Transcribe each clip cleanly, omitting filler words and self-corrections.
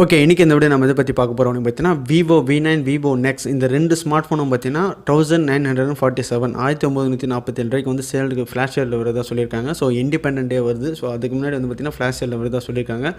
Okay, இன்னைக்கு இந்த video நம்ம இதை பற்றி பார்க்க போகிறோம் பார்த்தீங்கன்னா விவோ V9 விவோ நெக்ஸ் இந்த ரெண்டு ஸ்மார்ட் ஃபோனும் பார்த்தீங்கன்னா 1947 1947 வந்து சேலுக்கு ஃப்ளாஷ் சேலில் வருதா சொல்லியிருக்காங்க. ஸோ இண்டிபெண்டன்ட் டே வருது. ஸோ அதுக்கு முன்னாடி வந்து பார்த்தீங்கன்னா ஃப்ளாஷ் சேலில் வருதா சொல்லியிருக்காங்க.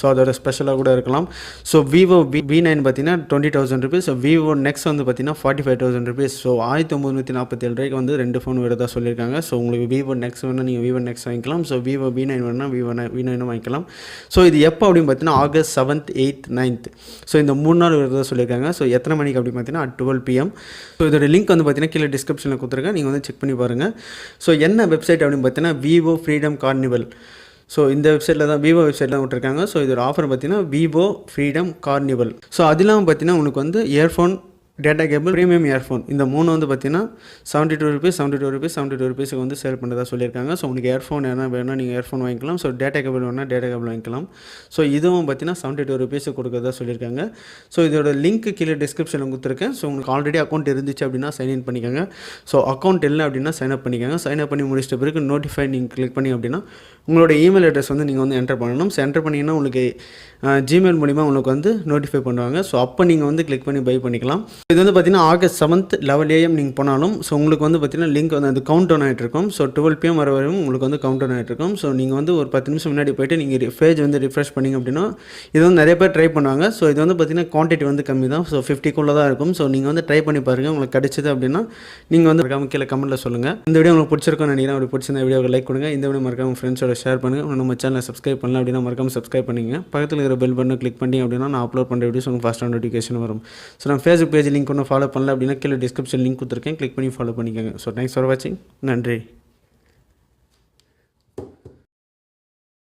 ஸோ அதோட ஸ்பெஷலாக கூட இருக்கலாம். ஸோ விவோ V9 பார்த்தீங்கன்னா 20,000 ருபீஸ், விவோ நெக்ஸ் வந்து பார்த்தீங்கன்னா 45,000 ருபீஸ். ஸோ 1947 வந்து ரெண்டு ஃபோன் வருதா சொல்லியிருக்காங்க. ஸோ உங்களுக்கு விவோ நெக்ஸ் வேணால் நீங்கள் விவோ நெக்ஸ் வாங்கிக்கலாம். ஸோ விவோ V9 வேணால் V9 வாங்கிக்கலாம். ஸோ இது எப்போ அப்படின்னு பார்த்தீங்கன்னா August 7th 8th 9th. So இந்த 3 நாள் வருதா சொல்லியிருக்காங்க. ஸோ எத்தனை மணிக்கு அப்படின்னு பார்த்தீங்கன்னா at 12 PM. ஸோ இதோட லிங்க் வந்து பார்த்தீங்கன்னா கீழே டிஸ்கிரிப்ஷனில் கொடுத்துருக்கேன், நீங்கள் வந்து செக் பண்ணி பாருங்கள். ஸோ என்ன வெப்சைட் அப்படின்னு பார்த்தீங்கன்னா விவோ ஃப்ரீடம் கார்னிவல். ஸோ இந்த வெப்சைட்டில் தான் விவோ வெப்சைட்டில் தான் விட்டுருக்காங்க. ஸோ இதோட ஆஃபர் பார்த்தீங்கன்னா விவோ ஃப்ரீடம் கார்னிவல். ஸோ அது இல்லாமல் பார்த்தீங்கன்னா உங்களுக்கு வந்து earphone, data cable, premium earphone இந்த மூணு வந்து பார்த்தீங்கன்னா 72 ருபீஸுக்கு வந்து சேல் பண்ணுறதா சொல்லியிருக்காங்க. ஸோ உங்களுக்கு இயர்ஃபோன் என்ன வேணும்னா நீங்கள் இயர்ஃபோன் வாங்கிக்கலாம். ஸோ டேட்டா கேபிள் வேணும்னா டேட்டா கேபிள் வாங்கிக்கலாம். ஸோ இதுவும் பார்த்தீங்கன்னா 72 ருபீஸுக்கு கொடுக்குறதா சொல்லியிருக்காங்க. ஸோ இதோட லிங்க் கீழே டிஸ்கிரிப்ஷனில் கொடுத்துருக்கேன். ஸோ உங்களுக்கு ஆல்ரெடி அக்கௌண்ட் இருந்துச்சு அப்படின்னா சைன்இன் பண்ணிக்கோங்க. ஸோ அக்கௌண்ட் இல்லை அப்படின்னா சைன்அப் பண்ணிக்கோங்க. சைன்அப் பண்ணி முடிச்சிட்ட பிறகு நோட்டிஃபை நீங்கள் கிளிக் பண்ணி அப்படின்னா உங்களோட இமெயில் அட்ரஸ் வந்து நீங்கள் வந்து என்டர் பண்ணணும். ஸோ என்டர் பண்ணிங்கன்னா உங்களுக்கு ஜிமெயில் மூலிமா உங்களுக்கு வந்து நோட்டிஃபை பண்ணுவாங்க. ஸோ அப்போ நீங்கள் வந்து கிளிக் பண்ணி பை பண்ணிக்கலாம். இது வந்து பார்த்தீங்கன்னா August 7th 11 AM நீங்கள் போனாலும் ஸோ உங்களுக்கு வந்து பார்த்தீங்கன்னா லிங்க் வந்து அது கவுண்ட் டவுன் ஆகிட்டு இருக்கும். ஸோ 12 PM வர வரையும் உங்களுக்கு வந்து கவுண்ட் டவுன் ஆகிட்டு இருக்கும். ஸோ நீங்கள் வந்து ஒரு 10 நிமிஷம் முன்னாடி போய்ட்டு நீங்கள் பேஜ் வந்து ரிஃப்ரெஷ் பண்ணிங்க அப்படின்னா இது வந்து நிறைய பேர் ட்ரை பண்ணுவாங்க. ஸோ இது வந்து பார்த்தீங்கன்னா குவான்டிட்டி வந்து கம்மி தான். ஸோ 50 தான் இருக்கும். ஸோ நீங்கள் வந்து ட்ரை பண்ணி பாருங்கள். உங்களுக்கு கிடைச்சது அப்படின்னா நீங்கள் வந்து மறக்காம கீழே கமெண்ட்டில் சொல்லுங்கள். இந்த வீடியோ உங்களுக்கு பிடிச்சிருக்கும்னு நினைக்கிறேன். அப்படி பிடிச்சிருந்த வீடியோவை லைக் பண்ணுங்கள். இந்த வீடியோ மறக்காம ஃப்ரெண்ட்ஸோட ஷேர் பண்ணுங்கள். நம்ம சேனலை சப்ஸ்கிரைப் பண்ணலாம் அப்படின்னா மறக்காம சப்ஸ்கிரைப் பண்ணிங்க. பக்கத்தில் இருக்கிற பெல் பட்டனை கிளிக் பண்ணி அப்படின்னா நான் அப்லோட் பண்ணுற வீடியோஸ் உங்களுக்கு ஃபாஸ்ட்டாக நோட்டிஃபிகேஷன் வரும். ஸோ நான் ஃபேஸ்புக் பேஜ் லிங்க் ஒன்று ஃபாலோ பண்ணல அப்படின்னா கீழே டிஸ்கிரிப்ஷன் லிங்க் கொடுத்துருக்கேன், கிளிக் பண்ணி ஃபாலோ பண்ணிக்கோங்க. ஸோ தேங்க்ஸ் ஃபார் வாட்சிங். நன்றி.